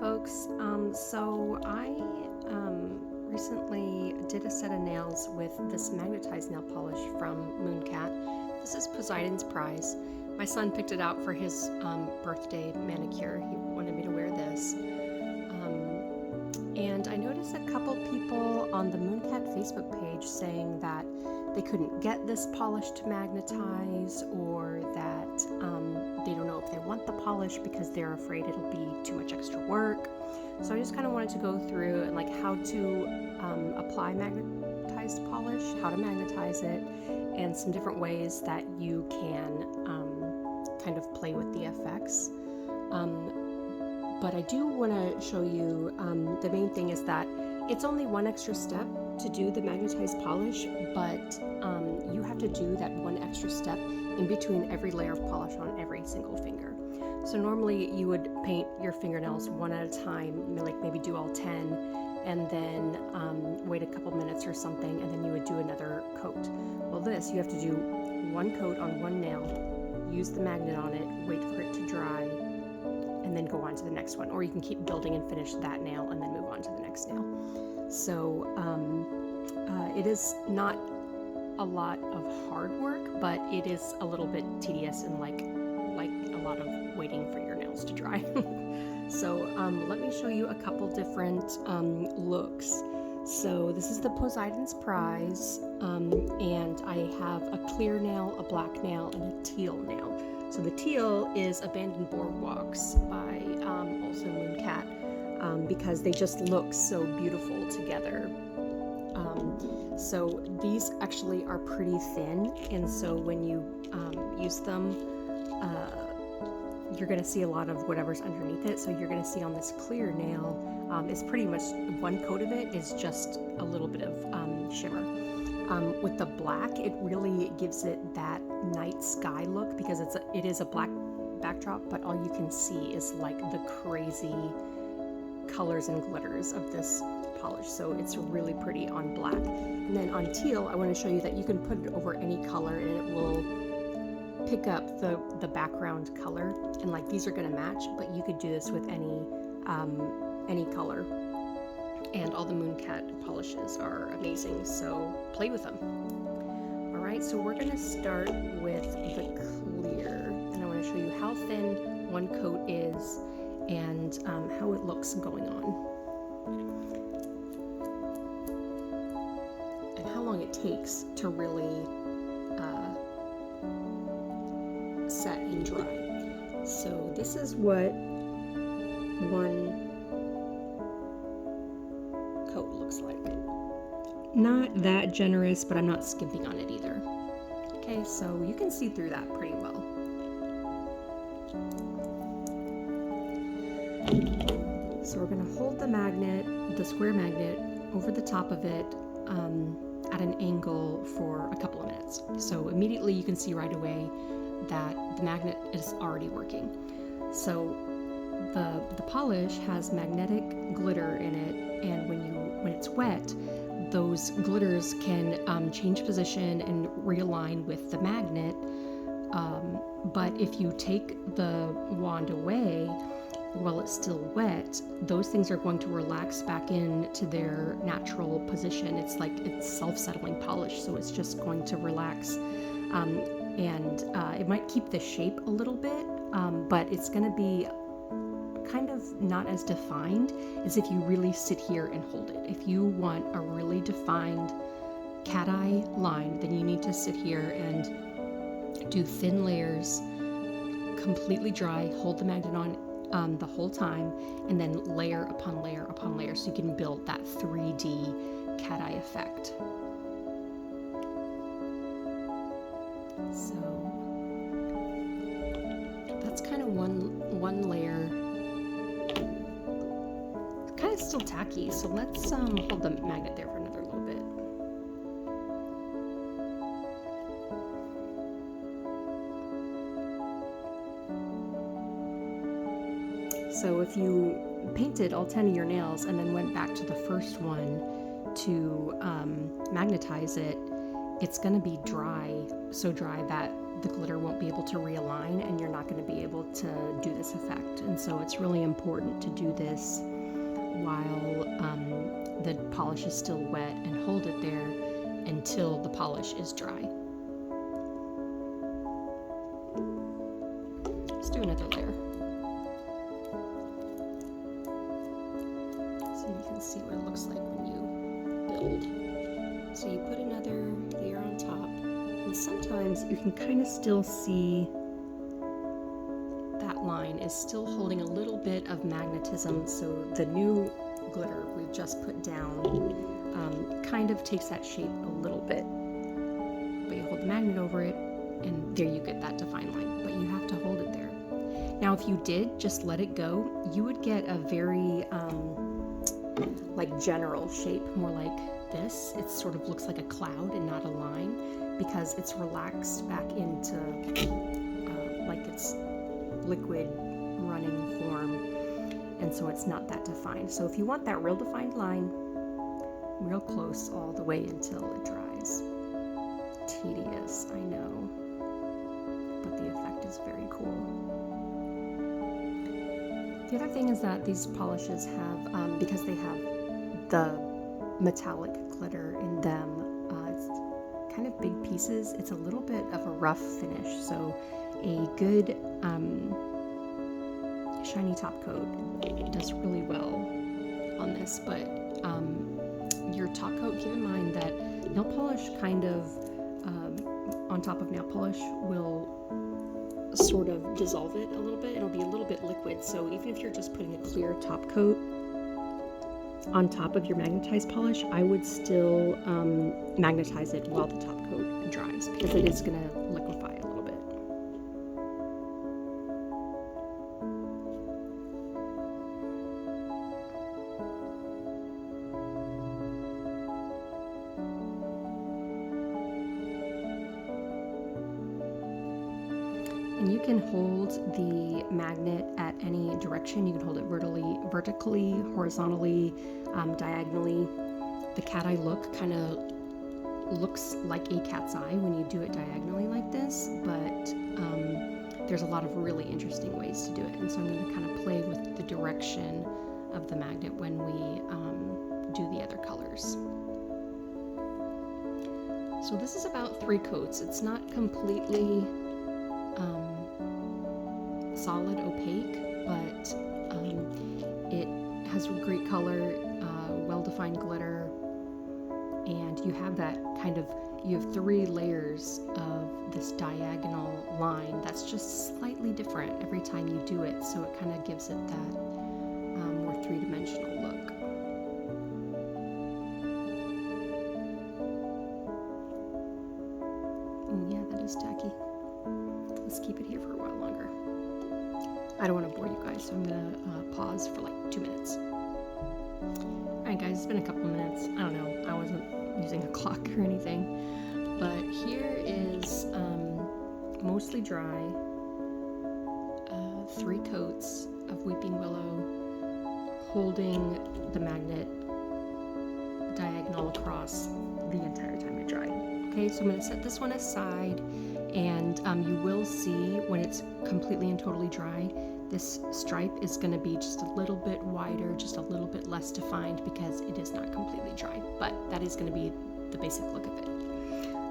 folks. So I recently did a set of nails with this magnetized nail polish from MoonCat. This is Poseidon's prize. My son picked it out for his birthday manicure. He wanted me to wear this. And I noticed a couple people on the MoonCat Facebook page saying that they couldn't get this polish to magnetize, or that they don't know if they want the polish because they're afraid it'll be too much extra work. So I just kind of wanted to go through and like how to apply magnetized polish, how to magnetize it, and some different ways that you can kind of play with the effects. But I do want to show you, the main thing is that it's only one extra step to do the magnetized polish, but you have to do that one extra step in between every layer of polish on every single finger. So normally you would paint your fingernails one at a time, like maybe do all 10, and then wait a couple minutes or something, and then you would do another coat. Well, this, you have to do one coat on one nail, use the magnet on it, wait for it to dry, and then go on to the next one. Or you can keep building and finish that nail and then move on to the next nail. So it is not a lot of hard work, but it is a little bit tedious and like a lot of waiting for your nails to dry. So let me show you a couple different looks. So this is the Poseidon's prize, and I have a clear nail, a black nail, and a teal nail. So the teal is Abandoned Boardwalks by also MoonCat, because they just look so beautiful together. So these actually are pretty thin, and so when you use them, you're going to see a lot of whatever's underneath it. So you're going to see on this clear nail, it's pretty much one coat of it is just a little bit of shimmer. With the black, it really gives it that night sky look, because it is a black backdrop, but all you can see is like the crazy colors and glitters of this polish. So it's really pretty on black. And then on teal, I want to show you that you can put it over any color and it will pick up the background color, and like these are going to match, but you could do this with any color. And all the MoonCat polishes are amazing, so play with them. Alright, so we're going to start with the clear, and I want to show you how thin one coat is and how it looks going on. And how long it takes to really set and dry. So this is what one coat looks like. Not that generous, but I'm not skimping on it either. Okay, so you can see through that pretty well. So we're going to hold the magnet, the square magnet, over the top of it at an angle for a couple of minutes. So immediately you can see right away that the magnet is already working. So the polish has magnetic glitter in it, and when it's wet, those glitters can change position and realign with the magnet. But if you take the wand away while it's still wet, those things are going to relax back into their natural position. It's like it's self-settling polish, so it's just going to relax. And it might keep the shape a little bit, but it's going to be kind of not as defined as if you really sit here and hold it. If you want a really defined cat eye line, then you need to sit here and do thin layers, completely dry, hold the magnet on the whole time, and then layer upon layer upon layer, so you can build that 3D cat eye effect. So that's kind of one layer. It's kind of still tacky, so let's hold the magnet there for another little bit. So if you painted all 10 of your nails and then went back to the first one to magnetize it, it's going to be dry, so dry that the glitter won't be able to realign and you're not going to be able to do this effect. And so it's really important to do this while the polish is still wet and hold it there until the polish is dry. Let's do another layer. So you can see what it looks like when you build. So you put another layer on top, and sometimes you can kind of still see that line is still holding a little bit of magnetism, so the new glitter we've just put down kind of takes that shape a little bit. But you hold the magnet over it, and there you get that defined line, but you have to hold it there. Now if you did just let it go, you would get a very like general shape, more like this. It sort of looks like a cloud and not a line, because it's relaxed back into like its liquid running form, and so it's not that defined. So if you want that real defined line, real close all the way until it dries. Tedious, I know, but the effect is very cool. The other thing is that these polishes have, because they have the metallic glitter in them, it's kind of big pieces. It's a little bit of a rough finish, so a good shiny top coat does really well on this. But your top coat, keep in mind that nail polish kind of on top of nail polish will sort of dissolve it a little bit. It'll be a little bit liquid, so even if you're just putting a clear top coat on top of your magnetized polish, I would still magnetize it while the top coat dries, because it is going to liquefy a little bit. And you can hold the magnet at any direction. You can hold it vertically, horizontally, diagonally. The cat eye look kind of looks like a cat's eye when you do it diagonally like this, but there's a lot of really interesting ways to do it. And so I'm going to kind of play with the direction of the magnet when we do the other colors. So this is about 3 coats. It's not completely solid opaque, but it has great color, well-defined glitter, and you have that kind of, you have 3 layers of this diagonal line that's just slightly different every time you do it, so it kind of gives it that more 3-dimensional look. Oh yeah, that is tacky. Let's keep it here for a while longer. I don't want to bore you guys, so I'm going to pause for like 2 minutes. Alright guys, it's been a couple of minutes. I don't know, I wasn't using a clock or anything. But here is mostly dry, 3 coats of Weeping Willow holding the magnet diagonal across the entire time it dried. Okay, so I'm going to set this one aside, and you will see when it's completely and totally dry, this stripe is going to be just a little bit wider, just a little bit less defined, because it is not completely dry, but that is going to be the basic look of it.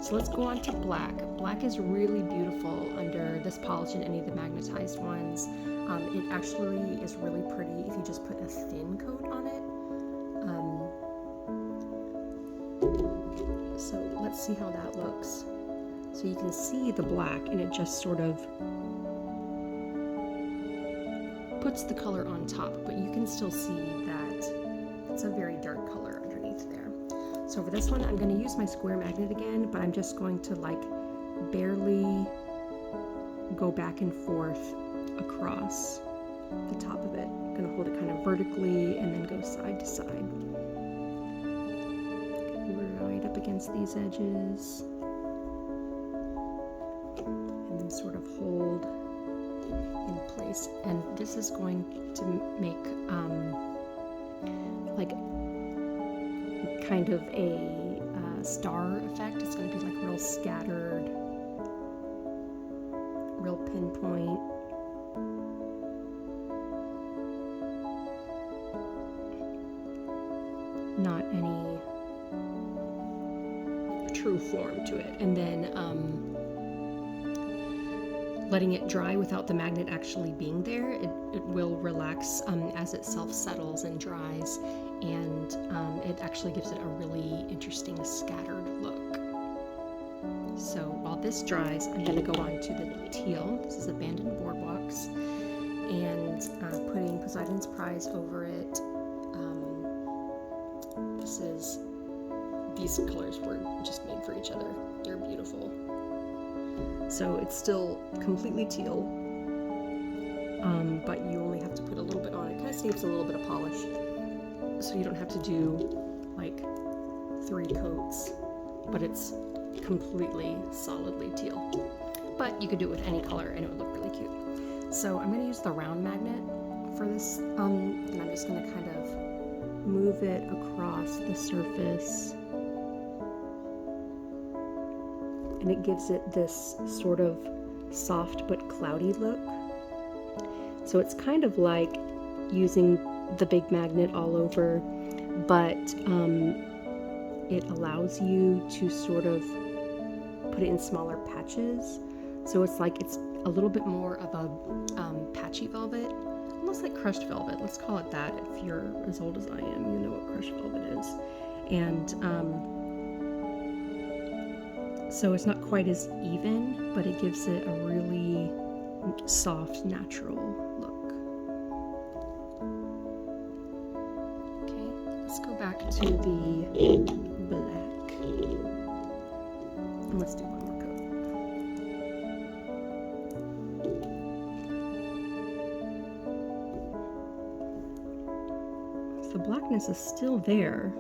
So let's go on to black. Black is really beautiful under this polish and any of the magnetized ones. It actually is really pretty if you just put a thin coat on it. So let's see how that looks. So you can see the black, and it just sort of puts the color on top, but you can still see that it's a very dark color underneath there. So for this one, I'm going to use my square magnet again, but I'm just going to like barely go back and forth across the top of it. I'm going to hold it kind of vertically and then go side to side. Right up against these edges. And then sort of hold in place. And this is going to make like kind of a star effect. It's going to be like real scattered real pinpoint. Not any true form to it. And then letting it dry without the magnet actually being there, it will relax as it self-settles and dries, and it actually gives it a really interesting scattered look. So while this dries, I'm going to go on to the teal. This is Abandoned Boardwalks, and putting Poseidon's Prize over it. These colors were just made for each other. They're beautiful. So it's still completely teal, but you only have to put a little bit on it. It kind of saves a little bit of polish, so you don't have to do like 3 coats, but it's completely solidly teal. But you could do it with any color and it would look really cute. So I'm going to use the round magnet for this, and I'm just going to kind of move it across the surface. And it gives it this sort of soft but cloudy look. So it's kind of like using the big magnet all over, but it allows you to sort of put it in smaller patches. So it's like it's a little bit more of a patchy velvet, almost like crushed velvet. Let's call it that. If you're as old as I am, you know what crushed velvet is. And so it's not quite as even, but it gives it a really soft, natural look. Okay, let's go back to the black. And let's do one more coat. The blackness is still there.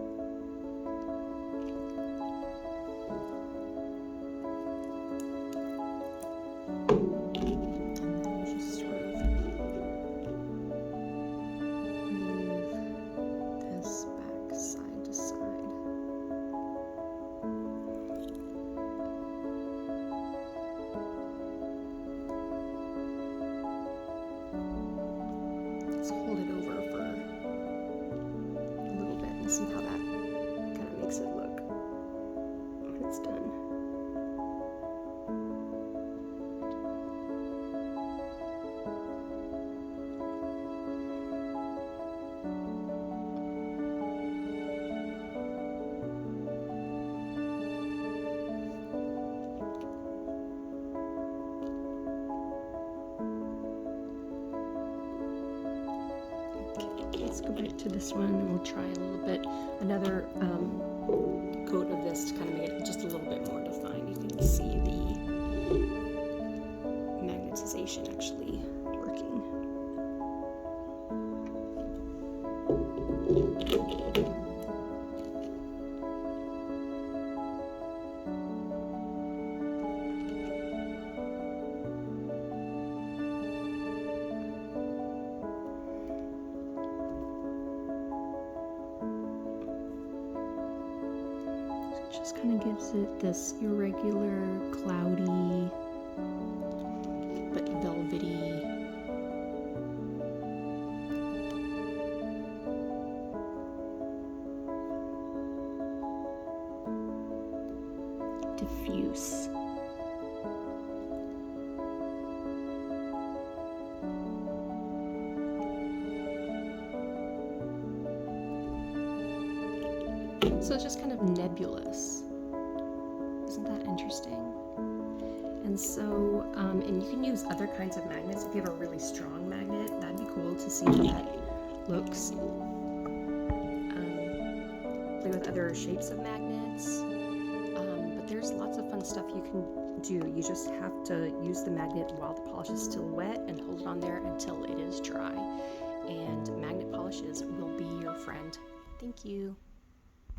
Hold it over for a little bit and see how that kind of makes it look when it's done. Let's go back to this one and we'll try a little bit, another coat of this to kind of make it just a little bit more defined. You can see the magnetization actually working. Just kind of gives it this irregular, cloudy, but velvety diffuse. So it's just kind of nebulous. Isn't that interesting? And so, and you can use other kinds of magnets. If you have a really strong magnet, that'd be cool to see how that looks. Play with other shapes of magnets. But there's lots of fun stuff you can do. You just have to use the magnet while the polish is still wet and hold it on there until it is dry. And magnet polishes will be your friend. Thank you.